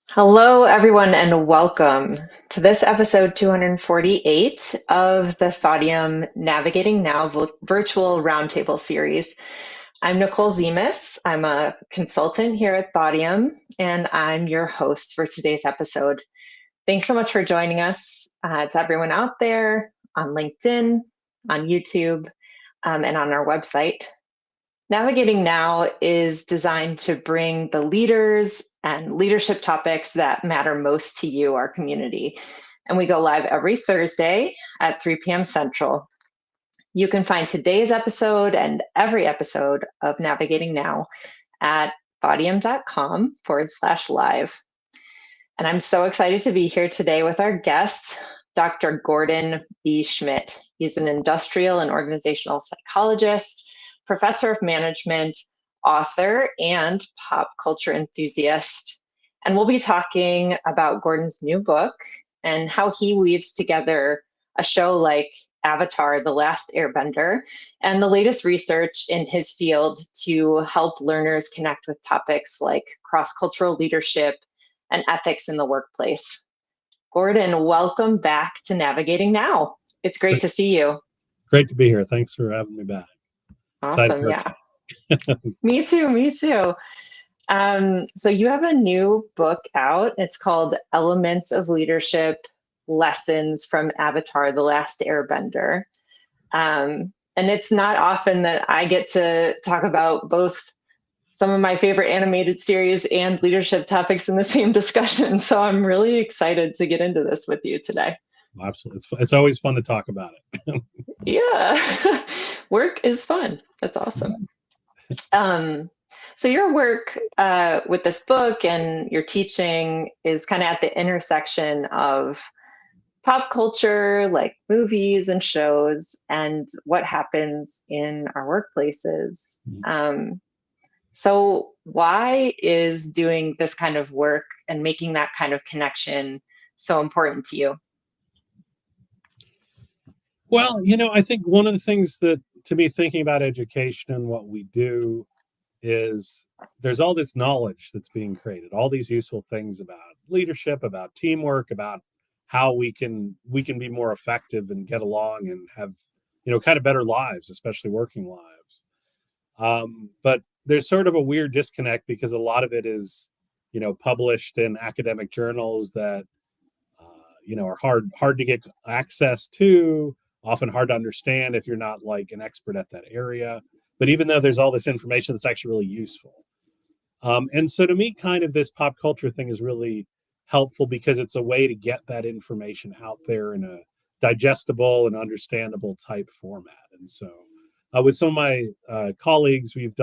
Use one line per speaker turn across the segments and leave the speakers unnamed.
Hello, everyone, and welcome to this episode 248 of the Thaudium Navigating Now virtual roundtable series. I'm Nicole Zemas. I'm a consultant here at Thaudium, and I'm your host for today's episode. Thanks so much for joining us. To everyone out there on LinkedIn, on YouTube, and on our website. Navigating Now is designed to bring the leaders and leadership topics that matter most to you, our community. And we go live every Thursday at 3 p.m. Central. You can find today's episode and every episode of Navigating Now at thaudium.com/live. And I'm so excited to be here today with our guest, Dr. Gordon B. Schmidt. He's an industrial and organizational psychologist, professor of management, author, and pop culture enthusiast. And we'll be talking about Gordon's new book and how he weaves together a show like Avatar the Last Airbender and the latest research in his field to help learners connect with topics like cross-cultural leadership and ethics in the workplace. Gordon, welcome back to Navigating Now. It's great to see you.
Great to be here. Thanks for having me back.
Awesome. Yeah. Me too. So you have a new book out. It's called Elements of Leadership: Lessons from Avatar the Last Airbender. And it's not often that I get to talk about both some of my favorite animated series and leadership topics in the same discussion. So I'm really excited to get into this with you today.
Absolutely. It's always fun to talk about it.
Yeah. Work is fun. That's awesome. So your work with this book and your teaching is kind of at the intersection of pop culture, like movies and shows, and what happens in our workplaces. So why is doing this kind of work and making that kind of connection so important to you?
Well, I think one of the things that, to me, thinking about education and what we do is there's all this knowledge that's being created, all these useful things about leadership, about teamwork, about how we can be more effective and get along and have, kind of better lives, especially working lives. But there's sort of a weird disconnect because a lot of it is, published in academic journals that, are hard to get access to, often hard to understand if you're not like an expert at that area. But even though there's all this information that's actually really useful. And so to me, kind of this pop culture thing is really helpful because it's a way to get that information out there in a digestible and understandable type format. And so with some of my colleagues, we've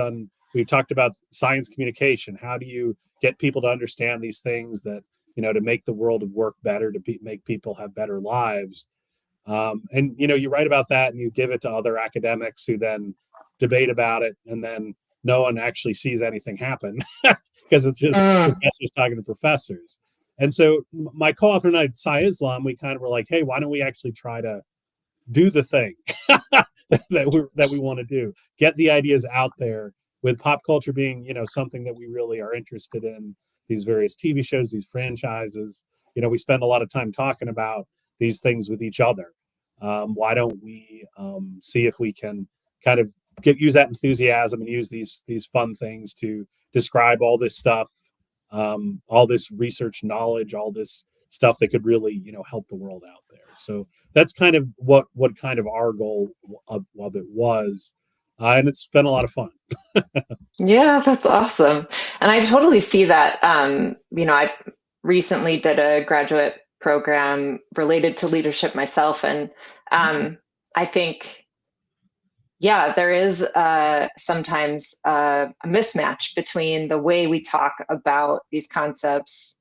talked about science communication. How do you get people to understand these things that, to make the world of work better, make people have better lives? And, you write about that and you give it to other academics who then debate about it. And then no one actually sees anything happen because it's just professors talking to professors. And so my co-author and I, Sai Islam, we kind of were like, hey, why don't we actually try to do the thing that we want to do, get the ideas out there, with pop culture being, something that we really are interested in, these various TV shows, these franchises. We spend a lot of time talking about these things with each other. Why don't we see if we can kind of use that enthusiasm and use these fun things to describe all this stuff, all this research knowledge, all this stuff that could really, help the world out there. So that's kind of what kind of our goal of it was. And it's been a lot of fun.
Yeah, that's awesome. And I totally see that. I recently did a graduate program related to leadership myself. And I think, there is sometimes a mismatch between the way we talk about these concepts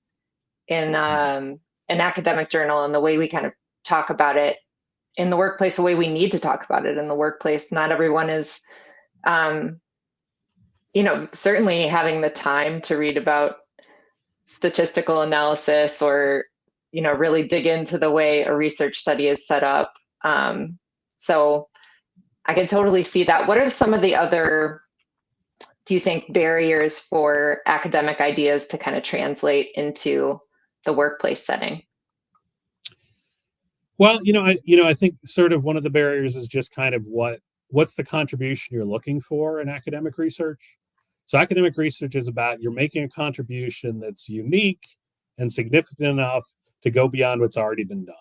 in an academic journal and the way we kind of talk about it in the workplace, the way we need to talk about it in the workplace. Not everyone is, certainly having the time to read about statistical analysis or, really dig into the way a research study is set up. So I can totally see that. What are some of the other do you think, barriers for academic ideas to kind of translate into the workplace setting?
Well, I think sort of one of the barriers is just kind of what's the contribution you're looking for in academic research. So academic research is about you're making a contribution that's unique and significant enough to go beyond what's already been done.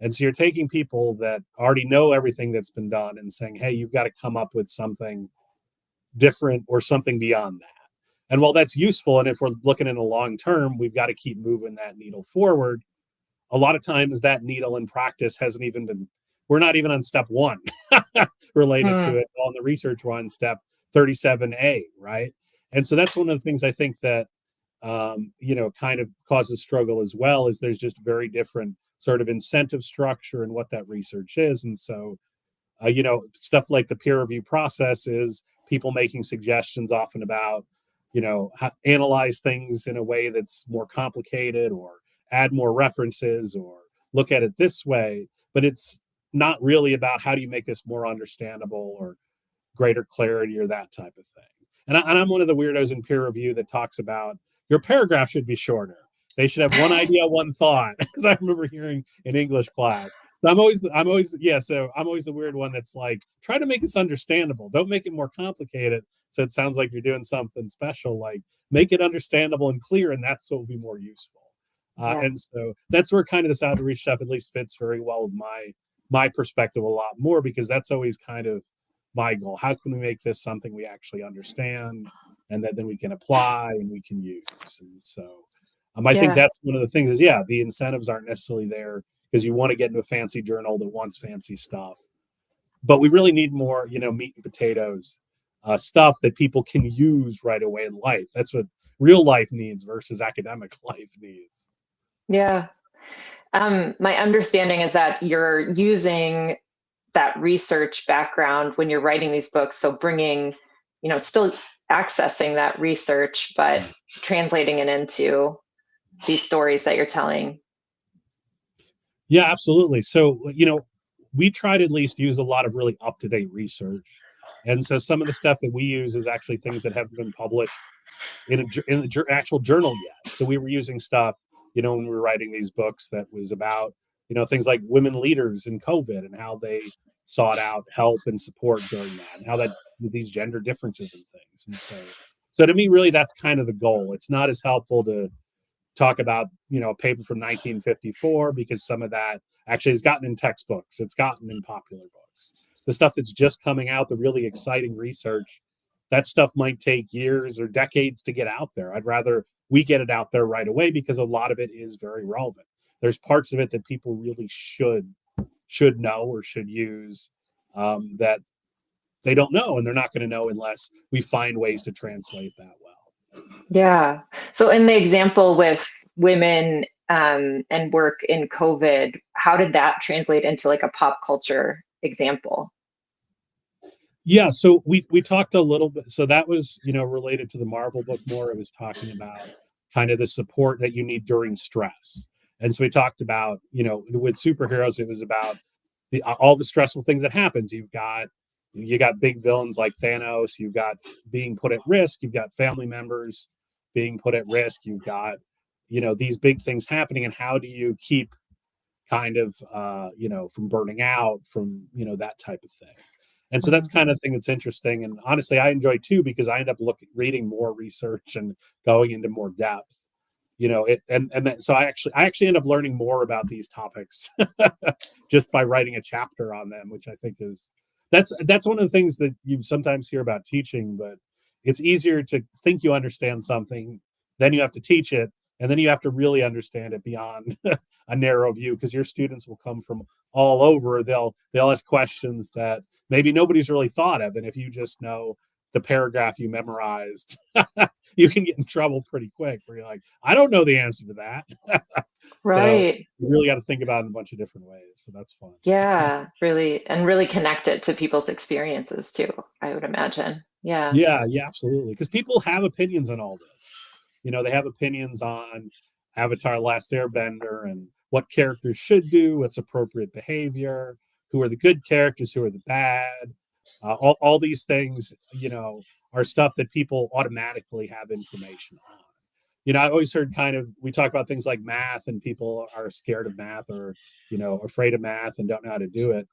And so you're taking people that already know everything that's been done and saying, hey, you've got to come up with something different or something beyond that. And while that's useful, and if we're looking in the long term, we've got to keep moving that needle forward. A lot of times that needle in practice hasn't even been, we're not even on step one related to
Hmm.
it. On the research, we're on step 37A, right? And so that's one of the things I think that, kind of causes struggle as well, is there's just very different sort of incentive structure and what that research is. And so stuff like the peer review process is people making suggestions often about, analyze things in a way that's more complicated or add more references or look at it this way. But it's not really about how do you make this more understandable or greater clarity or that type of thing. And I'm one of the weirdos in peer review that talks about your paragraph should be shorter. They should have one idea, one thought, as I remember hearing in English class. So I'm always the weird one that's like, try to make this understandable. Don't make it more complicated. So it sounds like you're doing something special. Like, make it understandable and clear, and that's what will be more useful.
Yeah.
And so that's where kind of this outreach stuff at least fits very well with my perspective a lot more, because that's always kind of my goal. How can we make this something we actually understand and that then we can apply and we can use? And so I think
Yeah.
that's one of the things is, yeah, the incentives aren't necessarily there because you want to get into a fancy journal that wants fancy stuff. But we really need more, meat and potatoes stuff that people can use right away in life. That's what real life needs versus academic life needs.
Yeah. My understanding is that you're using that research background when you're writing these books. So bringing, still accessing that research, but translating it into these stories that you're telling.
Yeah, absolutely. So, we try to at least use a lot of really up to date research. And so some of the stuff that we use is actually things that haven't been published in the actual journal yet. So we were using stuff, when we were writing these books that was about, things like women leaders in COVID and how they sought out help and support during that, and how that these gender differences and things. And so to me, really, that's kind of the goal. It's not as helpful to talk about a paper from 1954 because some of that actually has gotten in textbooks, it's gotten in popular books. The stuff that's just coming out, the really exciting research, that stuff might take years or decades to get out there. I'd rather we get it out there right away because a lot of it is very relevant. There's parts of it that people really should know or should use, that they don't know, and they're not going to know unless we find ways to translate that well.
Yeah. So in the example with women and work in COVID, how did that translate into like a pop culture example?
Yeah, so we talked a little bit. So that was related to the Marvel book more. It was talking about kind of the support that you need during stress, and so we talked about with superheroes, it was about the all the stressful things that happens. You got big villains like Thanos. You've got being put at risk. You've got family members being put at risk. You've got these big things happening, and how do you keep kind of from burning out, from that type of thing. And so that's
Mhm.
kind of thing that's interesting, and honestly I enjoy too, because I end up reading more research and going into more depth, so I actually end up learning more about these topics just by writing a chapter on them, which I think is that's one of the things that you sometimes hear about teaching. But it's easier to think you understand something, then you have to teach it, and then you have to really understand it beyond a narrow view, because your students will come from all over. They'll ask questions that maybe nobody's really thought of, and if you just know the paragraph you memorized, you can get in trouble pretty quick where you're like, I don't know the answer to that. So
Right.
you really got to think about it in a bunch of different ways. So that's fun.
Yeah, really, and really connect it to people's experiences too, I would imagine. Yeah.
Yeah, absolutely. Because people have opinions on all this. They have opinions on Avatar: Last Airbender and what characters should do, what's appropriate behavior, who are the good characters, who are the bad. All these things, are stuff that people automatically have information on. You know, I always heard we talk about things like math, and people are scared of math, or, you know, afraid of math and don't know how to do it.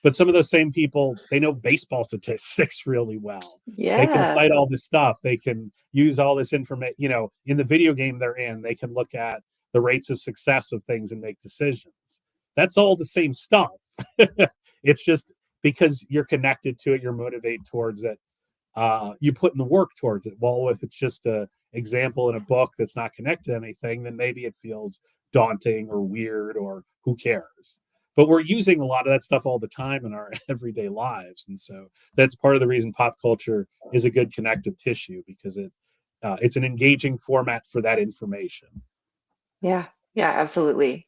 But some of those same people, they know baseball statistics really well. They can
Yeah.
cite all this stuff. They can use all this information, you know, in the video game they're in, they can look at the rates of success of things and make decisions. That's all the same stuff. It's just because you're connected to it, you're motivated towards it, you put in the work towards it. Well, if it's just a example in a book that's not connected to anything, then maybe it feels daunting or weird, or who cares. But we're using a lot of that stuff all the time in our everyday lives, and so that's part of the reason pop culture is a good connective tissue, because it's an engaging format for that information.
Yeah. Yeah, absolutely.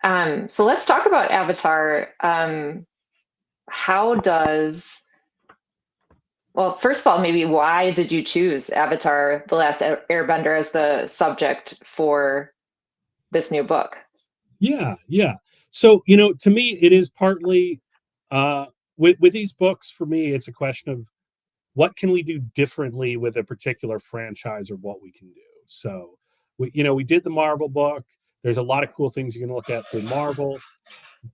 So let's talk about Avatar. How does, well, first of all, maybe why did you choose Avatar the Last Airbender as the subject for this new book?
Yeah, yeah. So, you know, to me, it is partly uh, with these books. For me, it's a question of what can we do differently with a particular franchise, or what we can do. So, we did the Marvel book. There's a lot of cool things you can look at through Marvel,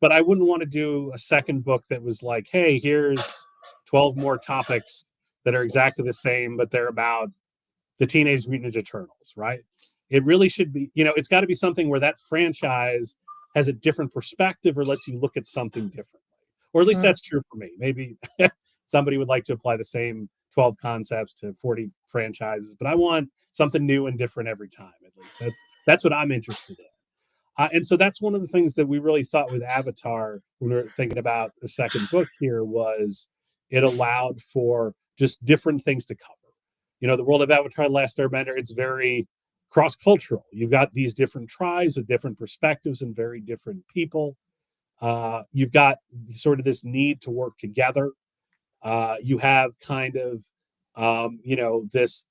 but I wouldn't want to do a second book that was like, hey, here's 12 more topics that are exactly the same, but they're about the Teenage Mutant Ninja Turtles, right? It really should be, it's got to be something where that franchise has a different perspective, or lets you look at something differently. Or at least
Mm.
that's true for me. Maybe somebody would like to apply the same 12 concepts to 40 franchises, but I want something new and different every time. At least that's what I'm interested in. And so that's one of the things that we really thought with Avatar when we were thinking about the second book here, was it allowed for just different things to cover. You know, the world of Avatar the Last Airbender, it's very cross-cultural. You've got these different tribes with different perspectives and very different people. You've got sort of this need to work together. You have kind of, this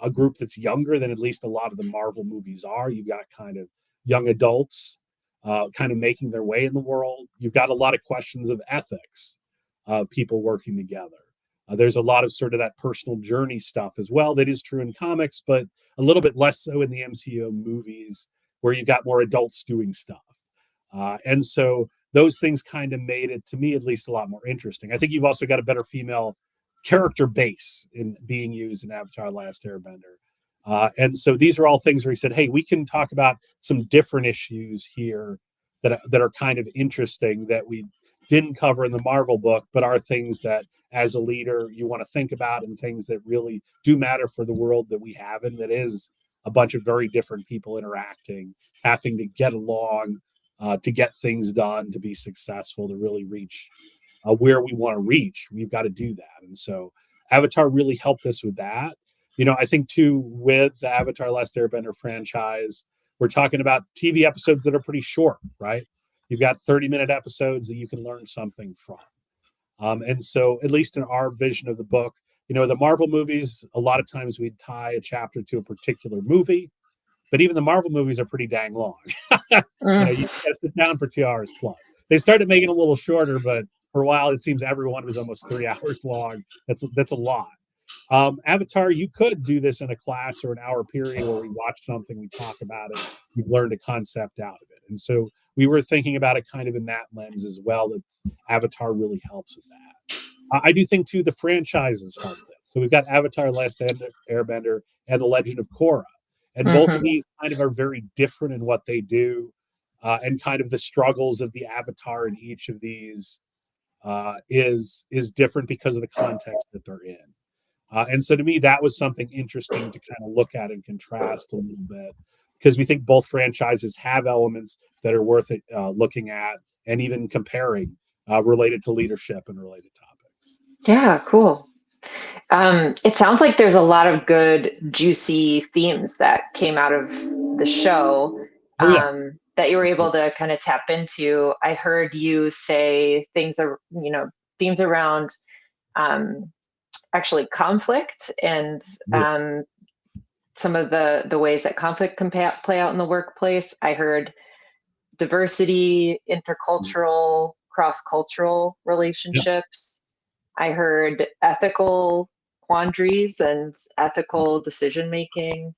a group that's younger than at least a lot of the Marvel movies are. You've got kind of young adults kind of making their way in the world. You've got a lot of questions of ethics of people working together. There's a lot of sort of that personal journey stuff as well that is true in comics, but a little bit less so in the MCU movies, where you've got more adults doing stuff. And so those things kind of made it, to me at least, a lot more interesting. I think you've also got a better female character base in being used in Avatar: Last Airbender. And so these are all things where he said, hey, we can talk about some different issues here that are kind of interesting, that we didn't cover in the Marvel book, but are things that as a leader you want to think about, and things that really do matter for the world that we have, and that is a bunch of very different people interacting, having to get along, to get things done, to be successful, to really reach where we want to reach. We've got to do that. And so Avatar really helped us with that. You know, I think too, with the Avatar Last Airbender franchise, we're talking about TV episodes that are pretty short, right? You've got 30-minute episodes that you can learn something from. And so, at least in our vision of the book, the Marvel movies, a lot of times we'd tie a chapter to a particular movie, but even the Marvel movies are pretty dang long.
Mm.
You got to sit down for 2 hours plus. They started making it a little shorter, but for a while it seems everyone was almost 3 hours long. That's a lot. Avatar, you could do this in a class or an hour period where we watch something, we talk about it, you've learned a concept out of it. And so we were thinking about it kind of in that lens as well, that Avatar really helps with that. I do think too the franchises help this. So we've got Avatar: Last Airbender and The Legend of Korra, and both of
Mhm.
these kind of are very different in what they do, and kind of the struggles of the Avatar in each of these is different because of the context that they're in. And so to me, that was something interesting to kind of look at and contrast a little bit, because we think both franchises have elements that are worth it, looking at and even comparing, related to leadership and related topics.
Yeah, cool. It sounds like there's a lot of good, juicy themes that came out of the show,
Oh yeah.
that you were able to kind of tap into. I heard you say things are, themes around, um, actually conflict, and
Yes.
some of the ways that conflict can play out in the workplace. I heard diversity, intercultural, cross cultural
Yeah.
relationships. I heard ethical quandaries and ethical decision making.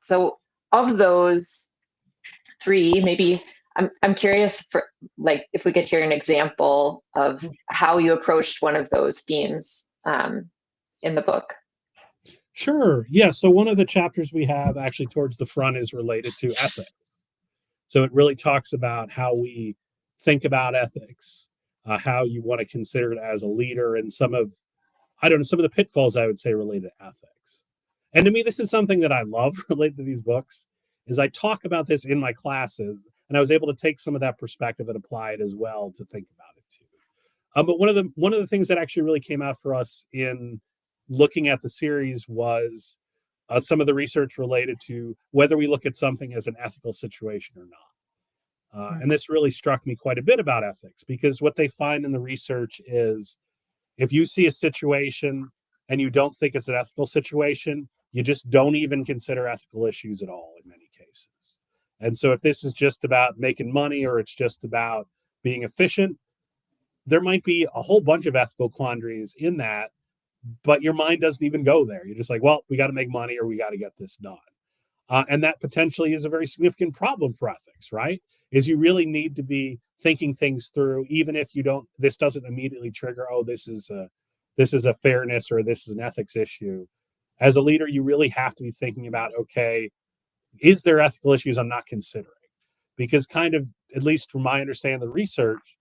So of those three, maybe I'm curious for like if we could hear an example of how you approached one of those themes in the book.
Sure. Yeah. So one of the chapters we have actually towards the front is related to ethics. So it really talks about how we think about ethics, how you want to consider it as a leader, and some of, I don't know, some of the pitfalls I would say related to ethics. And to me, this is something that I love related to these books, is I talk about this in my classes, and I was able to take some of that perspective and apply it as well to think about it too. But one of the things that actually really came out for us in looking at the series was some of the research related to whether we look at something as an ethical situation or not. And this really struck me quite a bit about ethics, because what they find in the research is if you see a situation and you don't think it's an ethical situation, you just don't even consider ethical issues at all in many cases. And so if this is just about making money or it's just about being efficient, there might be a whole bunch of ethical quandaries in that, but your mind doesn't even go there. You're just like, well, we got to make money or we got to get this done. And that potentially is a very significant problem for ethics, right? Is you really need to be thinking things through, even if you don't, this doesn't immediately trigger, oh, this is a fairness or this is an ethics issue. As a leader, you really have to be thinking about, okay, is there ethical issues I'm not considering? Because kind of, at least from my understanding of the research,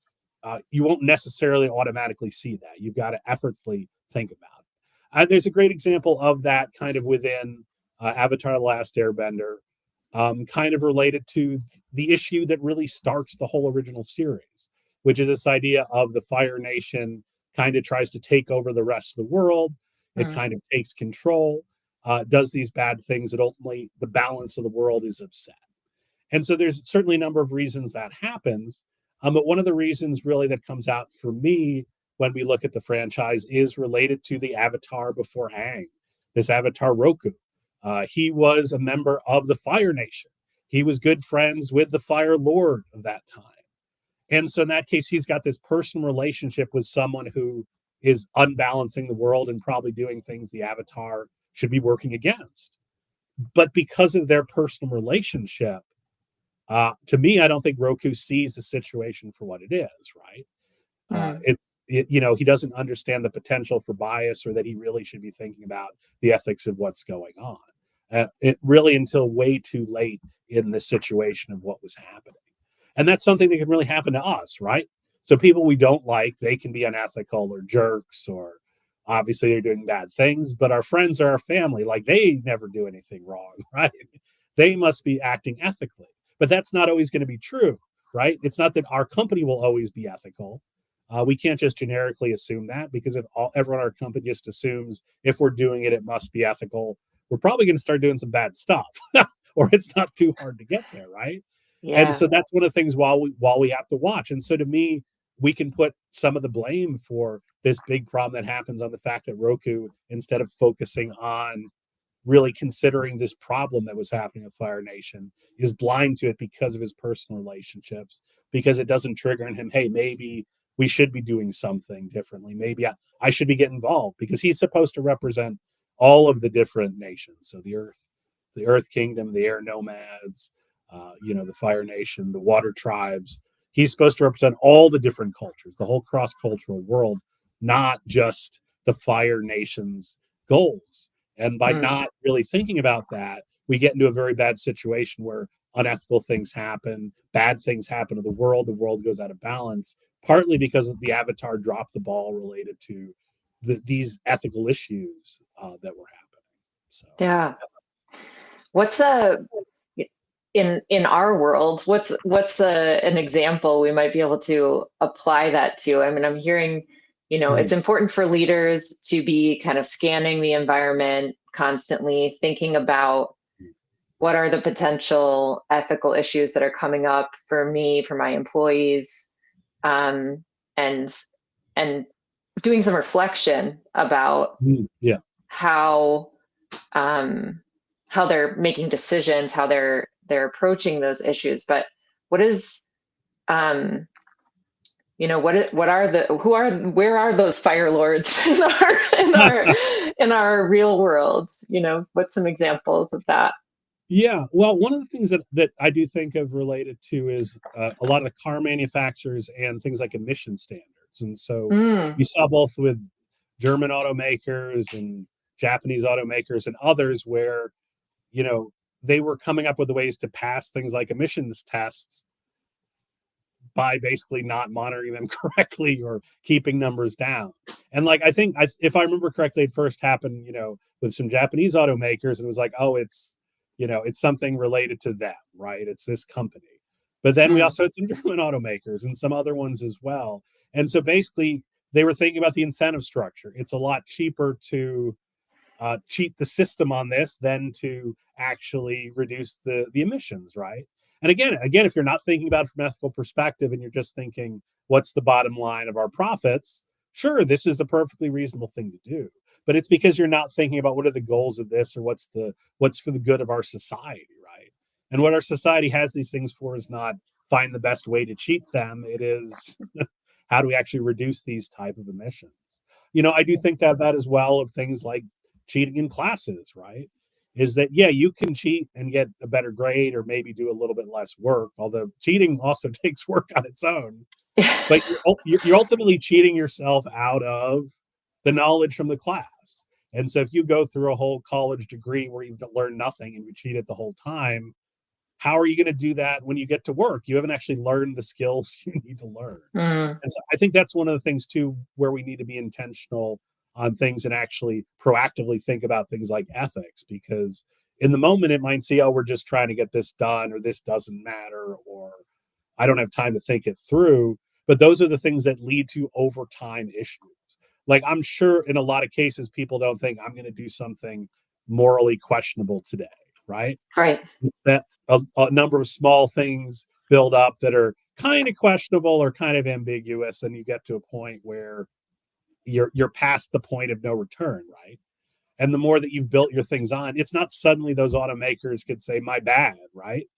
you won't necessarily automatically see that. You've got to effortfully think about it. There's a great example of that kind of within Avatar the Last Airbender, kind of related to the issue that really starts the whole original series, which is this idea of the Fire Nation kind of tries to take over the rest of the world. It kind of takes control, does these bad things that ultimately the balance of the world is upset. And so there's certainly a number of reasons that happens. But one of the reasons really that comes out for me when we look at the franchise is related to the Avatar before Aang, this Avatar Roku. He was a member of the Fire Nation. He was good friends with the Fire Lord of that time. And so in that case, he's got this personal relationship with someone who is unbalancing the world and probably doing things the Avatar should be working against. But because of their personal relationship, to me, I don't think Roku sees the situation for what it is, right? He doesn't understand the potential for bias or that he really should be thinking about the ethics of what's going on. It really until way too late in the situation of what was happening. And that's something that can really happen to us, right? So people we don't like, they can be unethical or jerks, or obviously they're doing bad things, but our friends are our family. Like, they never do anything wrong, right? They must be acting ethically. But that's not always going to be true, right? It's not that our company will always be ethical. We can't just generically assume that, because if everyone in our company just assumes if we're doing it, it must be ethical, we're probably going to start doing some bad stuff, or it's not too hard to get there, right? And
Yeah.
so that's one of the things while we have to watch. And so to me, we can put some of the blame for this big problem that happens on the fact that Roku, instead of focusing on really considering this problem that was happening at Fire Nation, is blind to it because of his personal relationships, because it doesn't trigger in him, hey, maybe we should be doing something differently. Maybe I should be getting involved, because he's supposed to represent all of the different nations. So the Earth Kingdom, the Air Nomads, the Fire Nation, the Water Tribes. He's supposed to represent all the different cultures, the whole cross-cultural world, not just the Fire Nation's goals. And by not really thinking about that, we get into a very bad situation where unethical things happen, bad things happen to the world goes out of balance, partly because the Avatar dropped the ball related to these ethical issues that were happening. So
Yeah. What's in our world, what's an example we might be able to apply that to? I mean, I'm hearing, it's important for leaders to be kind of scanning the environment constantly, thinking about what are the potential ethical issues that are coming up for me, for my employees, and and doing some reflection about
yeah.
how how they're making decisions, how they're approaching those issues. But what is where are those fire lords in our real world? What's some examples of that?
Yeah, well, one of the things that I do think of related to is a lot of the car manufacturers and things like emission standards. And so
Mm,
you saw both with German automakers and Japanese automakers and others where, you know, they were coming up with ways to pass things like emissions tests by basically not monitoring them correctly or keeping numbers down. And like I think if I remember correctly, it first happened, with some Japanese automakers, and it was like, oh, it's something related to them, right? It's this company. But then we
mm,
also had some German automakers and some other ones as well. And so basically, they were thinking about the incentive structure. It's a lot cheaper to cheat the system on this than to actually reduce the emissions, right? And again, if you're not thinking about it from an ethical perspective and you're just thinking, what's the bottom line of our profits? Sure, this is a perfectly reasonable thing to do. But it's because you're not thinking about what are the goals of this or what's for the good of our society, right? And what our society has these things for is not find the best way to cheat them. It is how do we actually reduce these type of emissions? I do think that as well of things like cheating in classes, right? Is that, yeah, you can cheat and get a better grade or maybe do a little bit less work, although cheating also takes work on its own. But you're ultimately cheating yourself out of the knowledge from the class. And so if you go through a whole college degree where you've learned nothing and you cheated the whole time, how are you going to do that when you get to work? You haven't actually learned the skills you need to learn.
mm,
And so I think that's one of the things too, where we need to be intentional on things and actually proactively think about things like ethics, because in the moment it might say, oh, we're just trying to get this done, or this doesn't matter, or I don't have time to think it through. But those are the things that lead to overtime issues. Like I'm sure in a lot of cases, people don't think I'm going to do something morally questionable today, right?
right.
It's that a number of small things build up that are kind of questionable or kind of ambiguous, and you get to a point where you're past the point of no return, right? And the more that you've built your things on, it's not suddenly those automakers could say my bad, right?
Mm,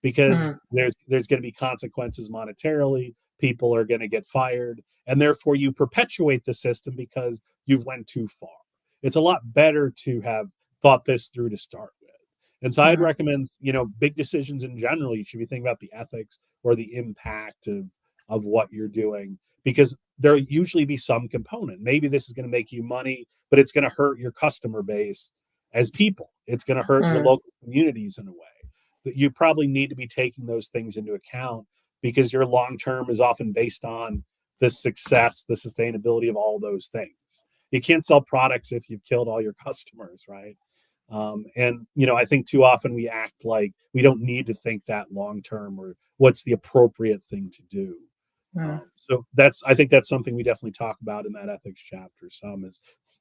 Because there's going to be consequences monetarily, people are going to get fired, and therefore you perpetuate the system because you've went too far. It's a lot better to have thought this through to start with. And so I'd
mhm,
recommend, big decisions in general, you should be thinking about the ethics or the impact of what you're doing, because there'll usually be some component. Maybe this is going to make you money, but it's going to hurt your customer base as people. It's going to hurt your
mm,
local communities in a way that you probably need to be taking those things into account, because your long term is often based on the success, the sustainability of all those things. You can't sell products if you've killed all your customers, right? And I think too often we act like we don't need to think that long term or what's the appropriate thing to do.
mm.
So I think that's something we definitely talk about in that ethics chapter. Some is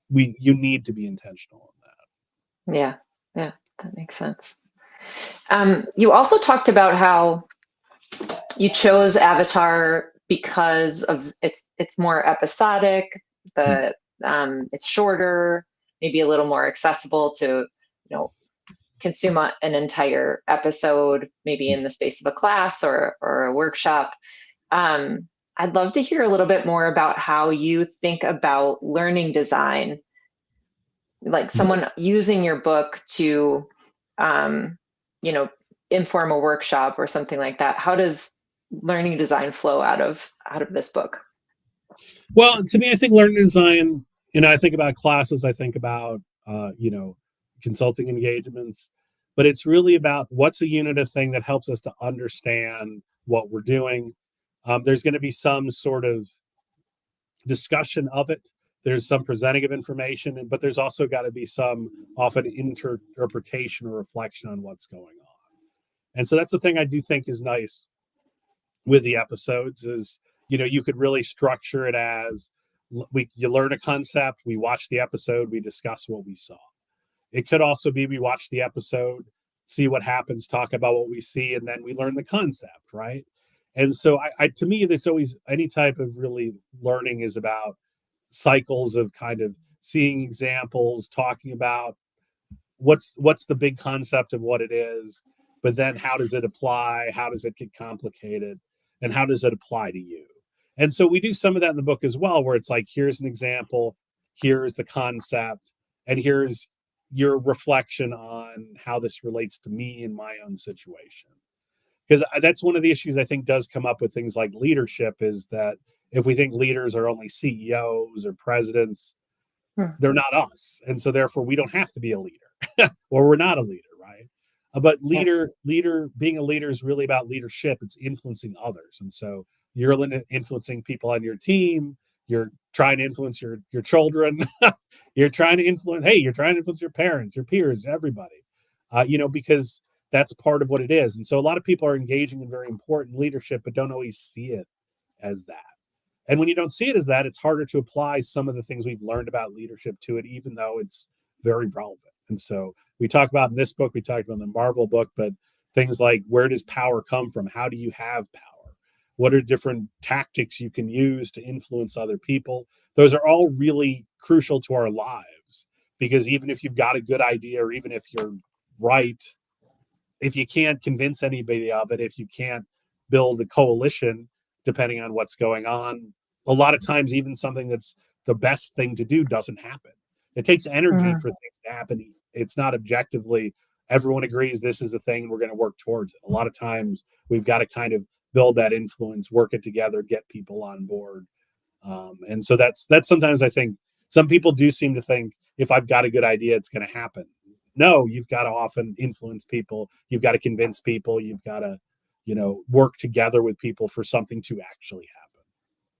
you need to be intentional on that.
Yeah, yeah, that makes sense. You also talked about how you chose Avatar because of it's more episodic.
Hmm.
It's shorter, maybe a little more accessible to consume an entire episode, maybe in the space of a class or a workshop. Um, I'd love to hear a little bit more about how you think about learning design, like
Yeah.
someone using your book to, um, you know, inform a workshop or something like that. How does learning design flow out of this book?
Well, to me, I think learning design. I think about classes. I think about consulting engagements, but it's really about what's a unit of thing that helps us to understand what we're doing. There's going to be some sort of discussion of it. There's some presenting of information, but there's also got to be some often interpretation or reflection on what's going on. And so that's the thing I do think is nice with the episodes is, you could really structure it as you learn a concept, we watch the episode, we discuss what we saw. It could also be we watch the episode, see what happens, talk about what we see, and then we learn the concept, right? And so I to me, there's always any type of really learning is about cycles of kind of seeing examples, talking about what's the big concept of what it is, but then how does it apply? How does it get complicated? And how does it apply to you? And so we do some of that in the book as well, where it's like, here's an example, here's the concept, and here's your reflection on how this relates to me in my own situation. Because that's one of the issues I think does come up with things like leadership, is that if we think leaders are only CEOs or presidents,
Hmm.
they're not us. And so therefore we don't have to be a leader or we're not a leader, right? But
Yeah.
being a leader is really about leadership. It's influencing others. And so you're influencing people on your team. You're trying to influence your children. You're trying to influence, hey, you're trying to influence your parents, your peers, everybody, because that's part of what it is. And so a lot of people are engaging in very important leadership, but don't always see it as that. And when you don't see it as that, it's harder to apply some of the things we've learned about leadership to it, even though it's very relevant. And so we talk about in this book, we talked about in the Marvel book, but things like, where does power come from? How do you have power? What are different tactics you can use to influence other people? Those are all really crucial to our lives, because even if you've got a good idea, or even if you're right, if you can't convince anybody of it, if you can't build a coalition, depending on what's going on, a lot of times even something that's the best thing to do doesn't happen. It takes energy
Mhm.
for things to happen. It's not objectively everyone agrees this is a thing and we're going to work towards it. A lot of times we've got to kind of build that influence, work it together, get people on board. And so that's sometimes I think some people do seem to think, if I've got a good idea, it's going to happen. No, you've got to often influence people. You've got to convince people. You've got to, work together with people for something to actually happen.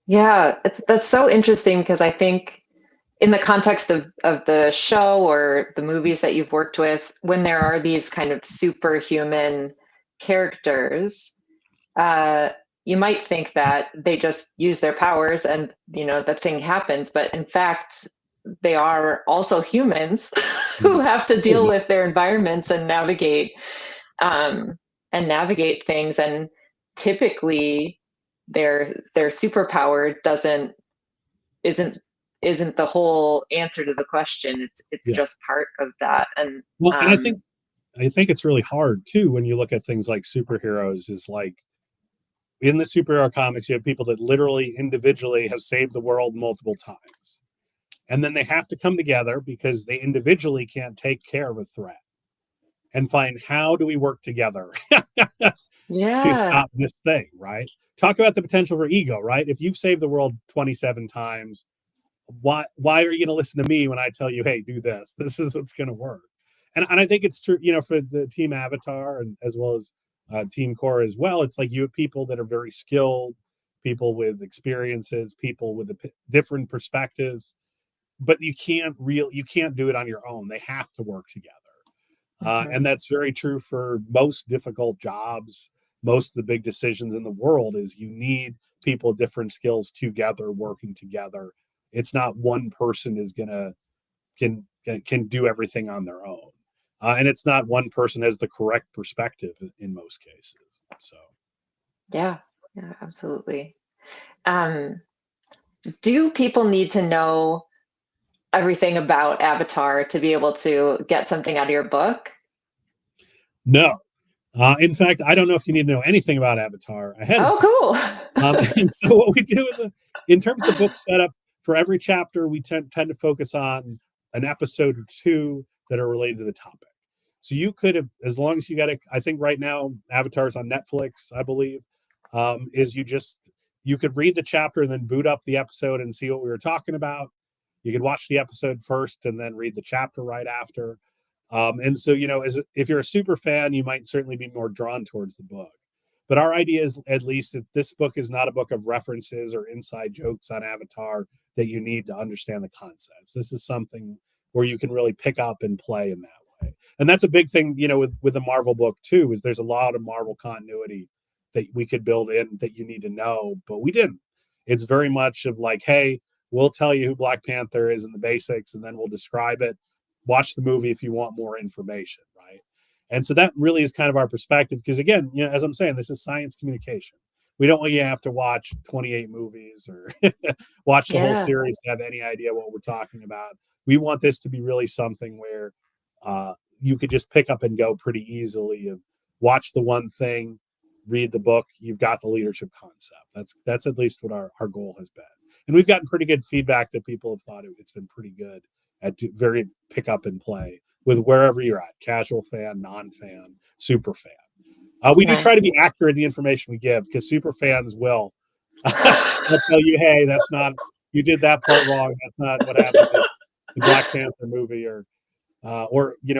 Yeah, that's so interesting, because I think in the context of the show or the movies that you've worked with, when there are these kind of superhuman characters, uh, you might think that they just use their powers and the thing happens, but in fact, they are also humans who have to
Oh
deal
yeah,
with their environments um, and navigate things. And typically, their superpower isn't isn't the whole answer to the question. It's
yeah.
just part of that. And
Well, and I think it's really hard too when you look at things like superheroes. Is like, in the superhero comics, you have people that literally individually have saved the world multiple times, and then they have to come together because they individually can't take care of a threat and find, how do we work together to
yeah,
stop this thing, right? Talk about the potential for ego, right? If you've saved the world 27 times, why are you going to listen to me when I tell you, hey, do this? This is what's going to work. And I think it's true, for the team Avatar, and as well as Team Core as well. It's like, you have people that are very skilled, people with experiences, people with different perspectives, but you can't do it on your own. They have to work together. And
mhm,
that's very true for most difficult jobs. Most of the big decisions in the world is you need people with different skills together, working together. It's not one person is gonna can do everything on their own, and it's not one person has the correct perspective in most cases. So
yeah, yeah, absolutely. Um, do people need to know everything about Avatar to be able to get something out of your book?
no, in fact, I don't know if you need to know anything about Avatar ahead of
Oh,
time.
cool.
And so what we do in terms of the book setup, for every chapter, we tend to focus on an episode or two that are related to the topic. So you could have, as long as you got it, I think right now Avatar's on Netflix, I believe, is you could read the chapter and then boot up the episode and see what we were talking about. You could watch the episode first and then read the chapter right after. And so, if you're a super fan, you might certainly be more drawn towards the book. But our idea is, at least, if this book is not a book of references or inside jokes on Avatar that you need to understand the concepts. This is something where you can really pick up and play in that way. And that's a big thing, with the Marvel book too, is there's a lot of Marvel continuity that we could build in that you need to know, but we didn't. It's very much of like, hey, we'll tell you who Black Panther is in the basics, and then we'll describe it. Watch the movie if you want more information, right? And so that really is kind of our perspective, because again, as I'm saying, this is science communication. We don't want you to have to watch 28 movies or watch the whole
Yeah.
series to have any idea what we're talking about. We want this to be really something where you could just pick up and go pretty easily, and watch the one thing, read the book, you've got the leadership concept. That's at least what our goal has been. And we've gotten pretty good feedback that people have thought it's been pretty good at very pick up and play with wherever you're at, casual fan, non-fan, super fan. We do try to be accurate in the information we give, because super fans will they'll tell you, hey, that's not, you did that part wrong. That's not what happened in the Black Panther movie, or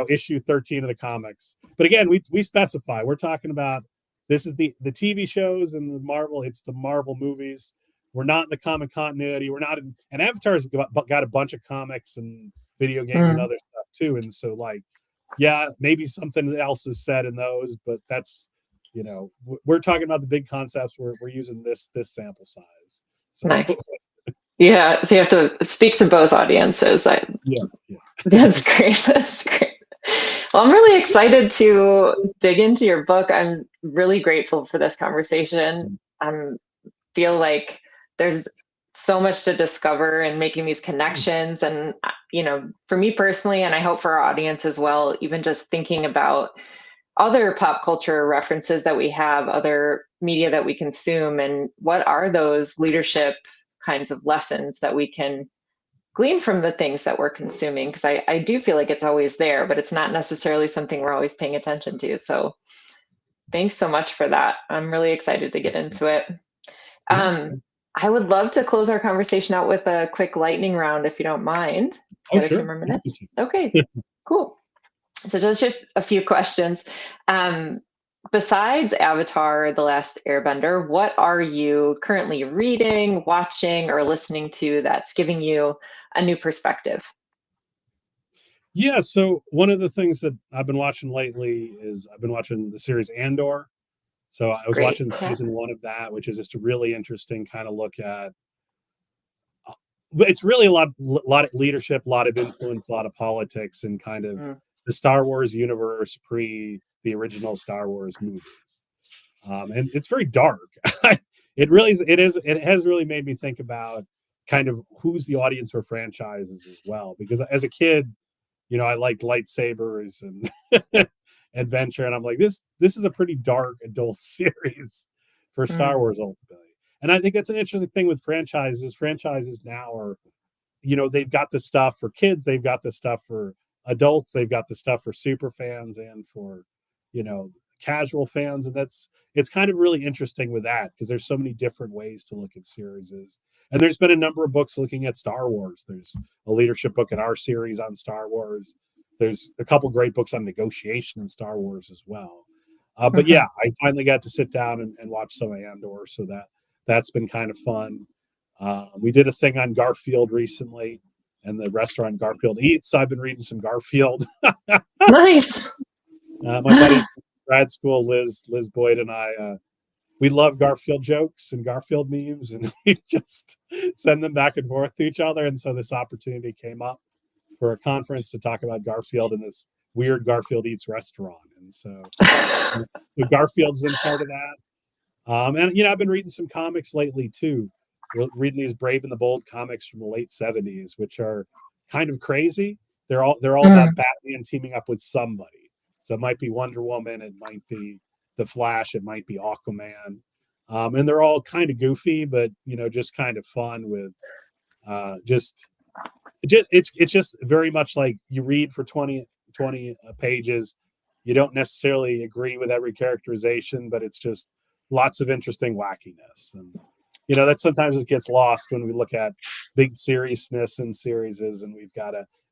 issue 13 of the comics. But again, we specify, we're talking about, this is the TV shows and the Marvel, it's the Marvel movies. We're not in the comic continuity. We're not in, and Avatar's got a bunch of comics and video games and other stuff too. And so, like, yeah, maybe something else is said in those, but that's, we're talking about the big concepts. We're using this sample size. So.
Nice. Yeah, so you have to speak to both audiences.
Yeah.
That's great. That's great. Well, I'm really excited to dig into your book. I'm really grateful for this conversation. I feel like there's so much to discover and making these connections. And, for me personally, and I hope for our audience as well, even just thinking about other pop culture references that we have, other media that we consume, and what are those leadership kinds of lessons that we can glean from the things that we're consuming, because I do feel like it's always there, but it's not necessarily something we're always paying attention to. So thanks so much for that. I'm really excited to get into it. I would love to close our conversation out with a quick lightning round, if you don't mind.
Sure.
A few more minutes. Okay, cool. So just a few questions. Besides Avatar the Last Airbender, what are you currently reading, watching, or listening to that's giving you a new perspective?
Yeah, so one of the things that I've been watching lately is I've been watching the series Andor. So I was watching season 1 of that, which is just a really interesting kind of look at. It's really a lot of leadership, a lot of influence, a lot of politics, and kind of the Star Wars universe pre the original Star Wars movies. And it's very dark. It has really made me think about kind of who's the audience for franchises as well. Because as a kid, I liked lightsabers and adventure, and I'm like, this is a pretty dark adult series for Star Wars ultimately. And I think that's an interesting thing with franchises. Franchises now are, they've got the stuff for kids, they've got the stuff for adults, they've got the stuff for super fans and for, casual fans. And it's kind of really interesting with that, because there's so many different ways to look at series. And there's been a number of books looking at Star Wars. There's a leadership book in our series on Star Wars. There's a couple great books on negotiation in Star Wars as well. But yeah, I finally got to sit down and watch some Andor, so that's been kind of fun. We did a thing on Garfield recently, and the restaurant Garfield Eats. So I've been reading some Garfield.
Nice.
My buddy from grad school, Liz Boyd, and I, we love Garfield jokes and Garfield memes, and we just send them back and forth to each other. And so this opportunity came up for a conference to talk about Garfield in this weird Garfield Eats restaurant. And so Garfield's been part of that. And I've been reading some comics lately too. We're reading these Brave and the Bold comics from the late 70s, which are kind of crazy. They're all about Batman teaming up with somebody. So it might be Wonder Woman, it might be the Flash, it might be Aquaman. And they're all kind of goofy, but just kind of fun with it's just very much like you read for 20 pages. You don't necessarily agree with every characterization, but it's just lots of interesting wackiness. And that sometimes it gets lost when we look at big seriousness in series, and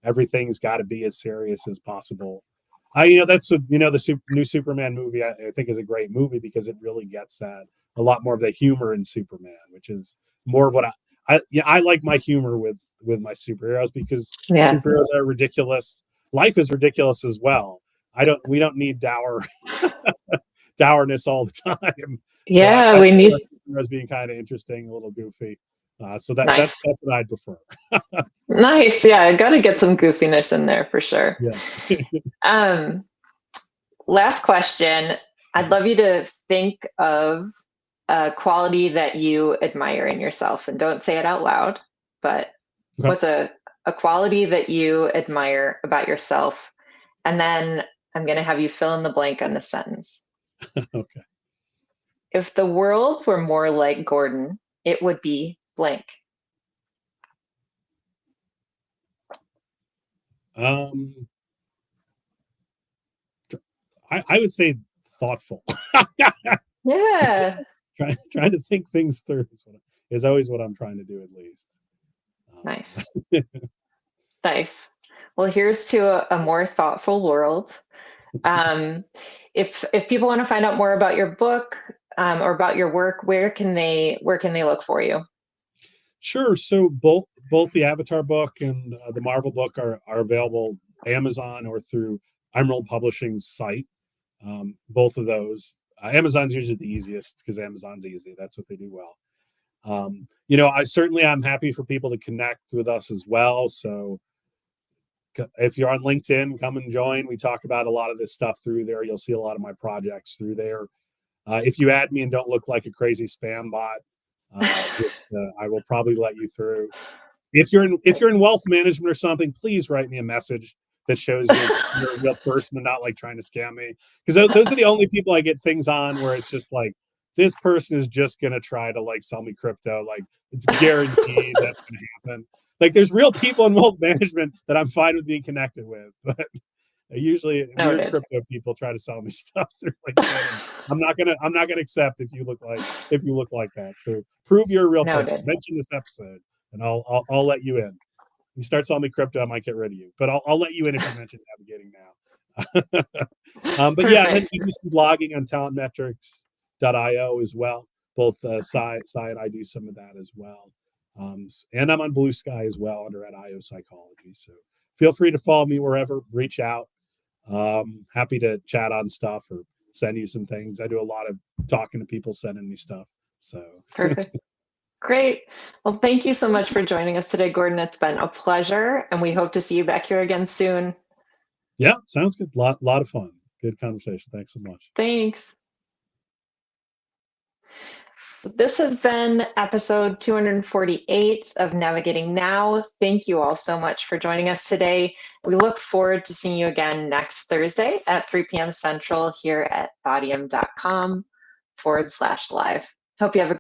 everything's got to be as serious as possible. That's what, the new Superman movie I think is a great movie, because it really gets at a lot more of the humor in Superman, which is more of what I like my humor with my superheroes, because superheroes are ridiculous. Life is ridiculous as well. We don't need dourness all the time.
Yeah,
so
we need
superheroes being kind of interesting, a little goofy. So that's what I'd prefer.
Nice. Yeah, I got to get some goofiness in there for sure.
Yeah.
Last question. I'd love you to think of a quality that you admire in yourself, and don't say it out loud, but what's a quality that you admire about yourself? And then I'm going to have you fill in the blank on this sentence.
Okay.
If the world were more like Gordon, it would be blank.
I would say thoughtful.
Yeah.
Trying to think things through is always what I'm trying to do, at least.
Nice. Nice. Well, here's to a more thoughtful world. If people want to find out more about your book or about your work, where can they look for you?
Sure. So both the Avatar book and the Marvel book are available Amazon or through Emerald Publishing's site. Both of those. Amazon's usually the easiest because Amazon's easy. That's what they do well. I'm happy for people to connect with us as well. So if you're on LinkedIn, come and join. We talk about a lot of this stuff through there. You'll see a lot of my projects through there. If you add me and don't look like a crazy spam bot, I will probably let you through. If you're in wealth management or something, please write me a message that shows you're a real person and not like trying to scam me. Because those are the only people I get things on where it's just like, this person is just gonna try to like sell me crypto. Like it's guaranteed that's gonna happen. Like there's real people in wealth management that I'm fine with being connected with, but usually weird crypto people try to sell me stuff through LinkedIn. I'm not gonna accept if you look like that. So prove you're a real person. Mention this episode, and I'll let you in. You start selling me crypto, I might get rid of you, but I'll let you in if you mention navigating now. But yeah, and then we do some blogging on talentmetrics.io as well. Both Sai and I do some of that as well. And I'm on Blue Sky as well under @IO Psychology. So feel free to follow me wherever. Reach out. Happy to chat on stuff or send you some things. I do a lot of talking to people, sending me stuff. So
perfect. Great. Well, thank you so much for joining us today, Gordon. It's been a pleasure, and we hope to see you back here again soon.
Yeah, sounds good. Lot of fun. Good conversation. Thanks so much.
Thanks. This has been episode 248 of Navigating Now. Thank you all so much for joining us today. We look forward to seeing you again next Thursday at 3 p.m. Central here at thaudium.com/live. Hope you have a